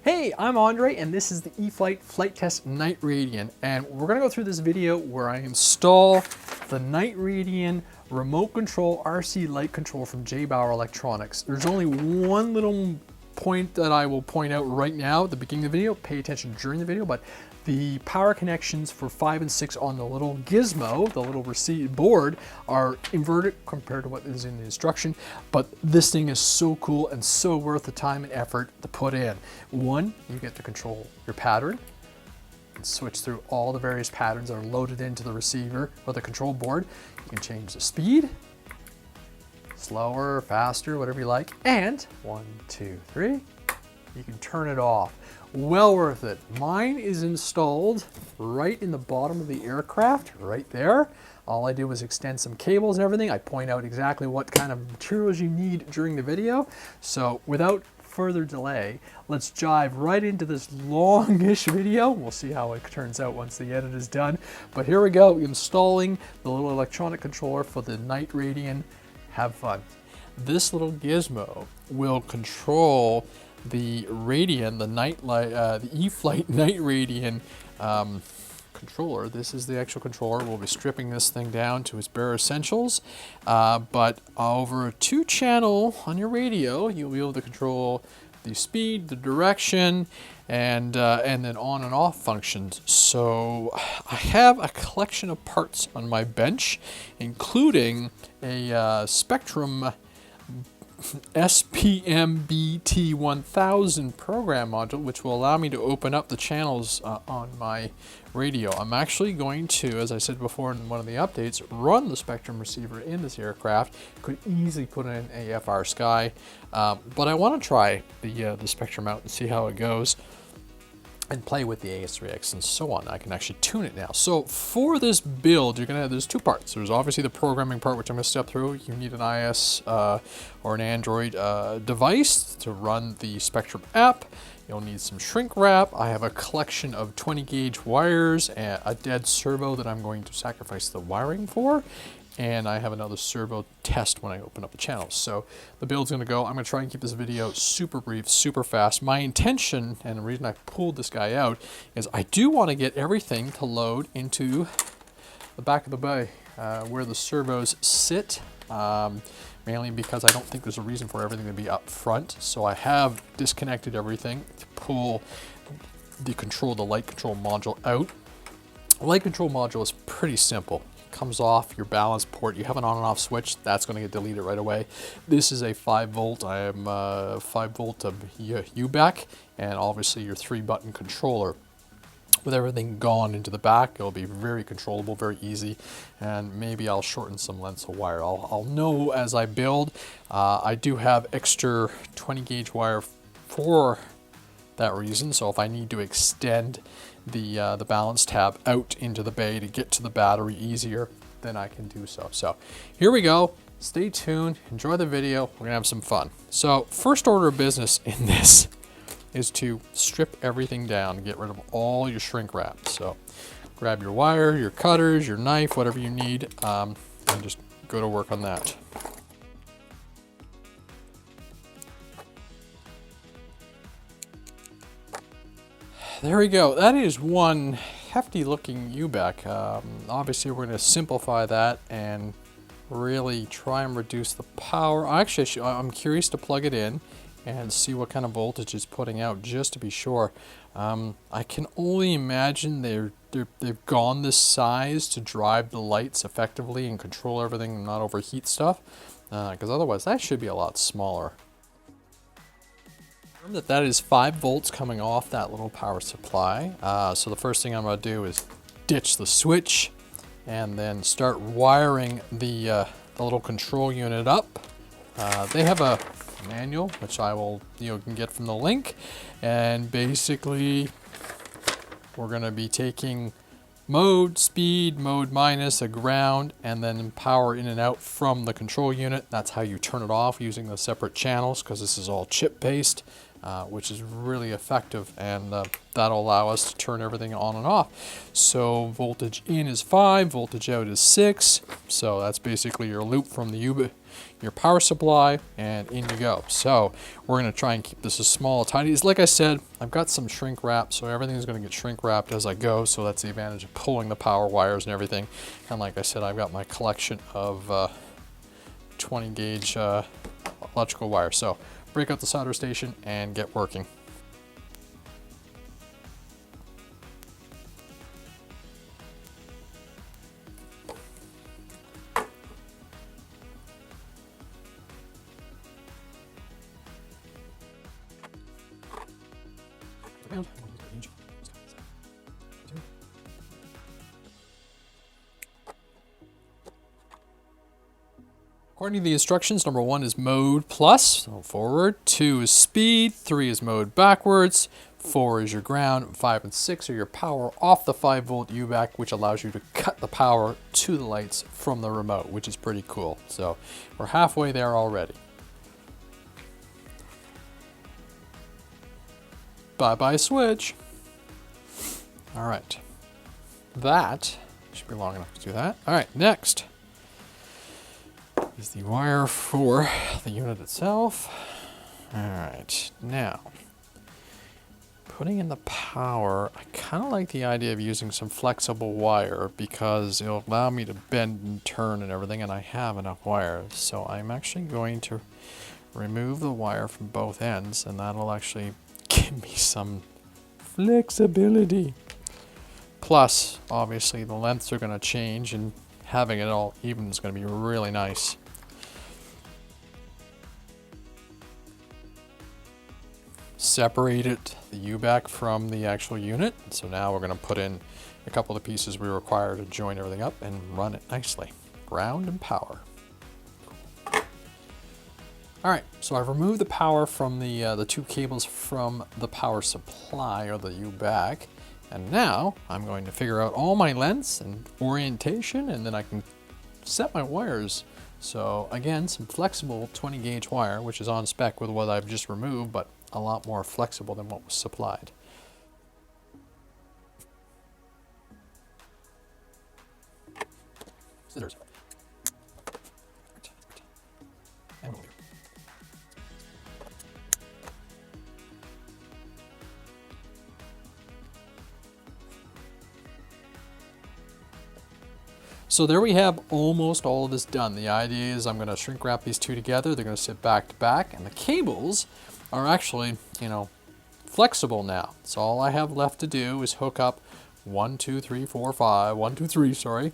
Hey, I'm Andre, and this is the E-Flite FliteTest Night Radian, and we're going to go through this video where I install the Night Radian remote control RC light control from J.BAUER electronics. There's only one little point that I will point out right now at the beginning of the video. Pay attention during the video, but the power connections for 5 and 6 on the little gizmo, the little receipt board, are inverted compared to what is in the instruction. But this thing is so cool and so worth the time and effort to put in. One, you get to control your pattern and switch through all the various patterns that are loaded into the receiver or the control board. You can change the speed, slower, faster, whatever you like. And 1, 2, 3, you can turn it off. Well worth it. Mine is installed right in the bottom of the aircraft, right there. All I do is extend some cables and everything. I point out exactly what kind of materials you need during the video. So without further delay, let's dive right into this longish video. We'll see how it turns out once the edit is done. But here we go, installing the little electronic controller for the Night Radian. Have fun. This little gizmo will control the Radian, the E-Flite Night Radian controller. This is the actual controller. We'll be stripping this thing down to its bare essentials, but over a 2-channel on your radio, you'll be able to control the speed, the direction, and then on and off functions. So I have a collection of parts on my bench, including a Spektrum SPMBT1000 program module, which will allow me to open up the channels on my radio. I'm actually going to, as I said before in one of the updates, run the Spektrum receiver in this aircraft. Could easily put in a FR Sky, but I want to try the Spektrum out and see how it goes, and play with the AS3X and so on. I can actually tune it now. So for this build, there's 2 parts. There's obviously the programming part, which I'm going to step through. You need an iOS or an Android device to run the Spektrum app. You'll need some shrink wrap. I have a collection of 20 gauge wires and a dead servo that I'm going to sacrifice the wiring for. And I have another servo test when I open up the channels. So the build's gonna go. I'm gonna try and keep this video super brief, super fast. My intention, and the reason I pulled this guy out, is I do wanna get everything to load into the back of the bay where the servos sit, mainly because I don't think there's a reason for everything to be up front. So I have disconnected everything to pull the light control module out. The light control module is pretty simple. Comes off your balance port. You have an on and off switch. That's going to get deleted right away. This is a 5 volt. I am 5 volt UBAC, and obviously your 3-button controller. With everything gone into the back, it'll be very controllable, very easy, and maybe I'll shorten some lengths of wire. I'll know as I build. I do have extra 20 gauge wire for that reason, so if I need to extend the balance tab out into the bay to get to the battery easier, then I can do so. So here we go. Stay tuned, enjoy the video, we're gonna have some fun. So first order of business in this is to strip everything down, get rid of all your shrink wrap. So grab your wire, your cutters, your knife, whatever you need, and just go to work on that. There we go. That is one hefty looking UBAC. Obviously we're going to simplify that and really try and reduce the power. Actually, I'm curious to plug it in and see what kind of voltage it's putting out, just to be sure. I can only imagine they've gone this size to drive the lights effectively and control everything and not overheat stuff, because otherwise that should be a lot smaller. That is 5 volts coming off that little power supply. So the first thing I'm going to do is ditch the switch and then start wiring the little control unit up. They have a manual, which I will can get from the link, and basically we're going to be taking mode, speed, mode minus, a ground, and then power in and out from the control unit. That's how you turn it off using the separate channels, because this is all chip based. which is really effective, and that'll allow us to turn everything on and off. So voltage in is 5, voltage out is 6. So that's basically your loop from the your power supply, and in you go. So we're going to try and keep this as small, tiny. Like I said, I've got some shrink wrap, so everything's going to get shrink wrapped as I go. So that's the advantage of pulling the power wires and everything. And like I said, I've got my collection of 20 gauge electrical wire. So break out the solder station and get working. According to the instructions, number 1 is mode plus, so forward, 2 is speed, 3 is mode backwards, 4 is your ground, 5 and 6 are your power off the 5-volt U-back, which allows you to cut the power to the lights from the remote, which is pretty cool. So we're halfway there already. Bye-bye switch. All right, that should be long enough to do that. All right, next is the wire for the unit itself. All right, now putting in the power, I kind of like the idea of using some flexible wire because it'll allow me to bend and turn and everything, and I have enough wire. So I'm actually going to remove the wire from both ends, and that'll actually give me some flexibility. Plus, obviously, the lengths are going to change, and having it all even is going to be really nice. Separated the U-back from the actual unit. So now we're going to put in a couple of pieces we require to join everything up and run it nicely. Ground and power. All right, so I've removed the power from the 2 cables from the power supply, or the U-back. And now I'm going to figure out all my lengths and orientation, and then I can set my wires. So again, some flexible 20 gauge wire, which is on spec with what I've just removed, but a lot more flexible than what was supplied. Scissors. And we'll do. So there we have almost all of this done. The idea is I'm going to shrink wrap these 2 together. They're going to sit back to back, and the cables are actually, flexible now. So all I have left to do is hook up 1, 2, 3, 4, 5, 1, 2, 3, sorry,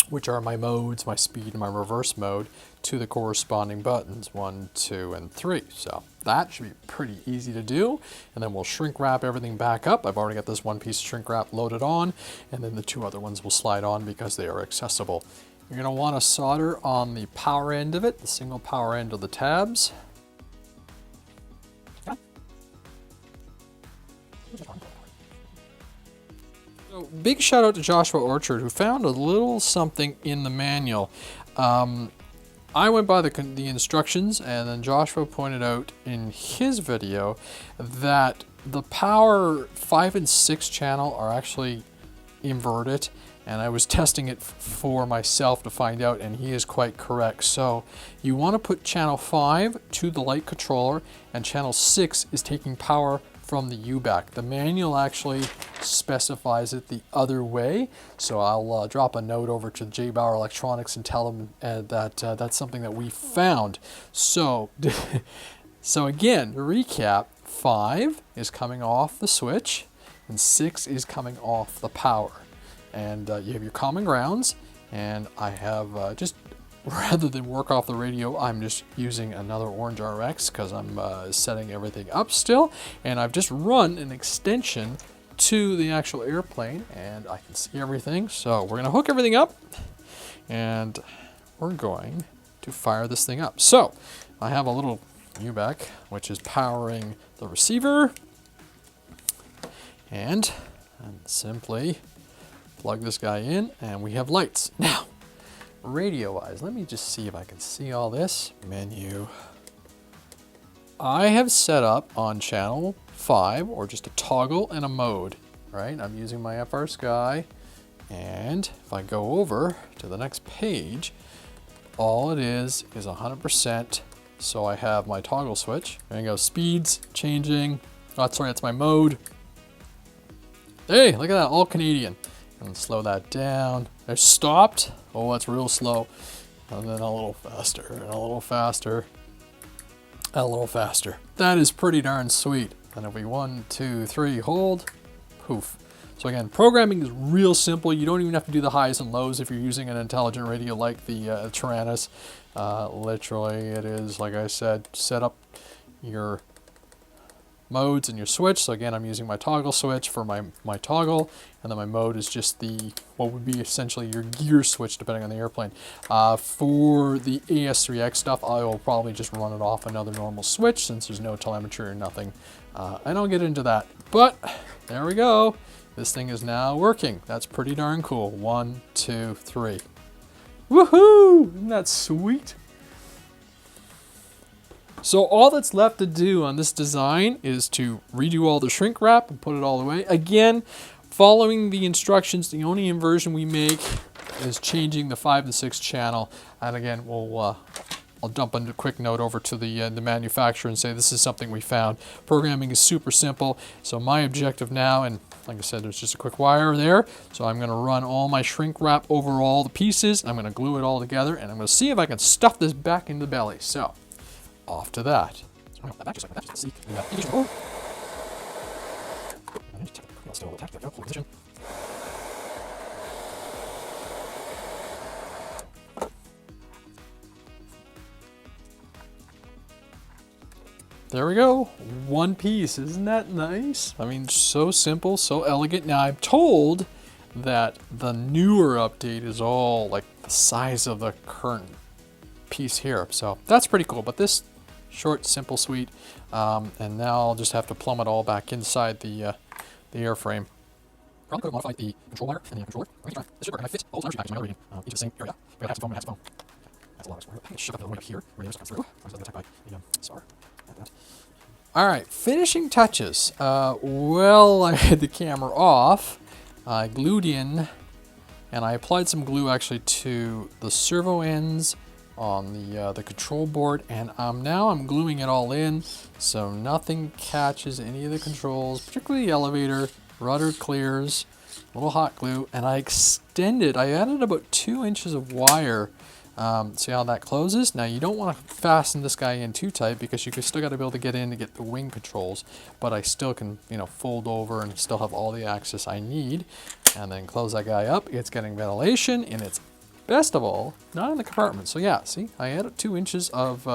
which are my modes, my speed and my reverse mode, to the corresponding buttons, 1, 2, and 3. So that should be pretty easy to do. And then we'll shrink wrap everything back up. I've already got this 1 piece of shrink wrap loaded on, and then the 2 other ones will slide on because they are accessible. You're going to want to solder on the power end of it, the single power end of the tabs. So big shout out to Joshua Orchard, who found a little something in the manual. I went by the instructions, and then Joshua pointed out in his video that the power 5 and 6 channel are actually inverted, and I was testing it for myself to find out, and he is quite correct. So you want to put channel 5 to the light controller, and channel 6 is taking power from the U-back. The manual actually specifies it the other way, so I'll drop a note over to J.BAUER Electronics and tell them that that's something that we found. So, so again, to recap, 5 is coming off the switch, and 6 is coming off the power. And you have your common grounds, and I have just, rather than work off the radio, I'm just using another orange RX because I'm setting everything up still. And I've just run an extension to the actual airplane, and I can see everything. So we're going to hook everything up, and we're going to fire this thing up. So I have a little U-back, which is powering the receiver, and simply plug this guy in, and we have lights. Now, radio-wise, let me just see if I can see all this. Menu. I have set up on channel 5, or just a toggle and a mode, right? I'm using my FR Sky, and if I go over to the next page, all it is 100%. So I have my toggle switch. There you go, speeds changing. Oh, sorry, that's my mode. Hey, look at that, all Canadian. And slow that down. They're stopped. Oh, that's real slow. And then a little faster, and a little faster, and a little faster. That is pretty darn sweet. And if we 1, 2, 3, hold, poof. So again, programming is real simple. You don't even have to do the highs and lows if you're using an intelligent radio like the Tyrannus. Literally, it is, like I said, set up your modes and your switch. So again, I'm using my toggle switch for my toggle, and then my mode is just what would be essentially your gear switch depending on the airplane. For the AS3X stuff, I will probably just run it off another normal switch since there's no telemetry or nothing. And I'll get into that. But there we go. This thing is now working. That's pretty darn cool. 1, 2, 3. Woohoo! Isn't that sweet? So all that's left to do on this design is to redo all the shrink wrap and put it all away. Again, following the instructions, the only inversion we make is changing the 5 and 6 channel. And again, I'll dump a quick note over to the manufacturer and say this is something we found. Programming is super simple. So my objective now, and like I said, there's just a quick wire there. So I'm going to run all my shrink wrap over all the pieces. I'm going to glue it all together, and I'm going to see if I can stuff this back in the belly. So off to that. There we go, one piece. Isn't that nice? I mean, so simple, so elegant. Now I'm told that the newer update is all like the size of the current piece here. So that's pretty cool, but this short, simple, sweet. And now I'll just have to plumb it all back inside the airframe. Probably could have modified the control wire and the controller. This should work. I fit all the package in my rating, each of the same area. But I have to foam, That's a lot of square. I can shove up the way up here. Radios come through. I was attacked by the SAR. All right, finishing touches. Well, I had the camera off. I glued in, and I applied some glue actually to the servo ends on the control board, and now I'm gluing it all in so nothing catches any of the controls, particularly the elevator. Rudder clears, a little hot glue, and I added about 2 inches of wire. See how that closes? Now you don't want to fasten this guy in too tight because you still got to be able to get in to get the wing controls, but I still can, fold over and still have all the access I need, and then close that guy up. It's getting ventilation, and it's best of all not in the compartment. So yeah, see, I added 2 inches of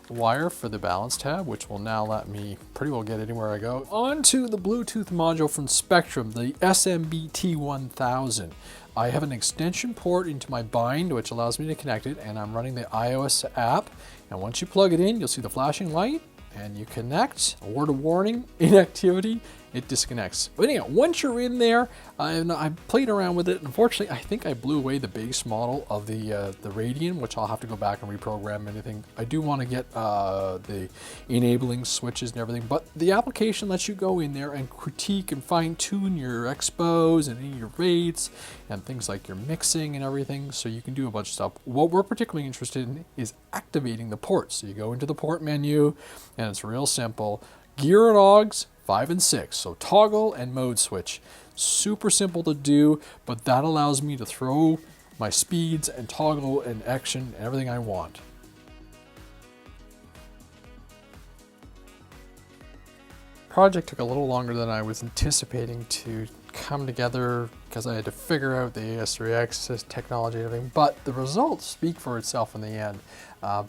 wire for the balance tab, which will now let me pretty well get anywhere I go. Onto the Bluetooth module from Spektrum, the SMBT1000. I have an extension port into my bind, which allows me to connect it, and I'm running the iOS app. And once you plug it in, you'll see the flashing light, and you connect. A word of warning, inactivity, it disconnects. But anyhow, once you're in there, I played around with it. Unfortunately, I think I blew away the base model of the Radian, which I'll have to go back and reprogram anything. I do want to get the enabling switches and everything, but the application lets you go in there and critique and fine tune your expos and any of your rates and things like your mixing and everything, so you can do a bunch of stuff. What we're particularly interested in is activating the ports. So you go into the port menu, and it's real simple. Gear logs 5 and 6, so toggle and mode switch. Super simple to do, but that allows me to throw my speeds and toggle and action and everything I want. Project took a little longer than I was anticipating to come together because I had to figure out the AS3X technology and everything, but the results speak for itself in the end.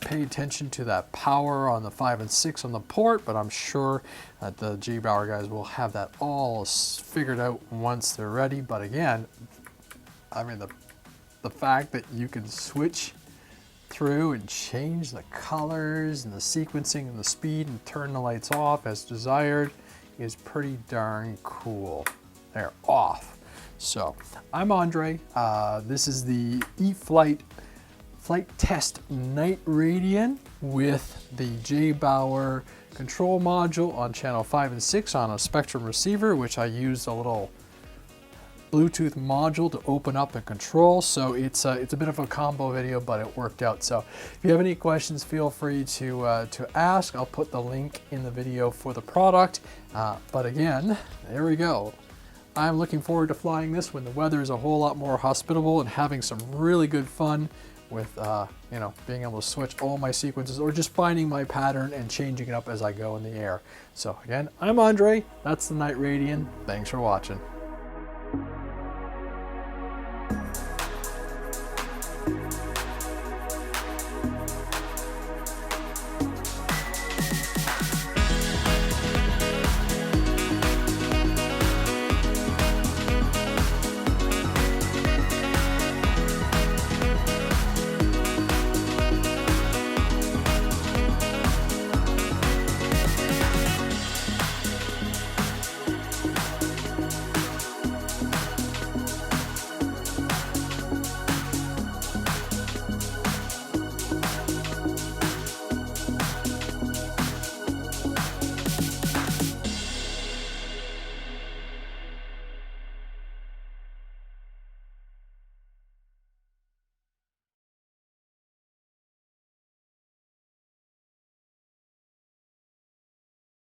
Pay attention to that power on the 5 and 6 on the port, but I'm sure that the J.BAUER guys will have that all figured out once they're ready. But again, I mean, the fact that you can switch through and change the colors and the sequencing and the speed and turn the lights off as desired is pretty darn cool. They're off. So I'm Andre. This is the E-Flite FliteTest Night Radian with the J.BAUER control module on channel 5 and 6 on a Spektrum receiver, which I used a little Bluetooth module to open up and control. So it's a bit of a combo video, but it worked out. So if you have any questions, feel free to ask. I'll put the link in the video for the product. But again, there we go. I'm looking forward to flying this when the weather is a whole lot more hospitable and having some really good fun with you know, being able to switch all my sequences or just finding my pattern and changing it up as I go in the air. So again, I'm Andre. That's the Night Radian. Thanks for watching.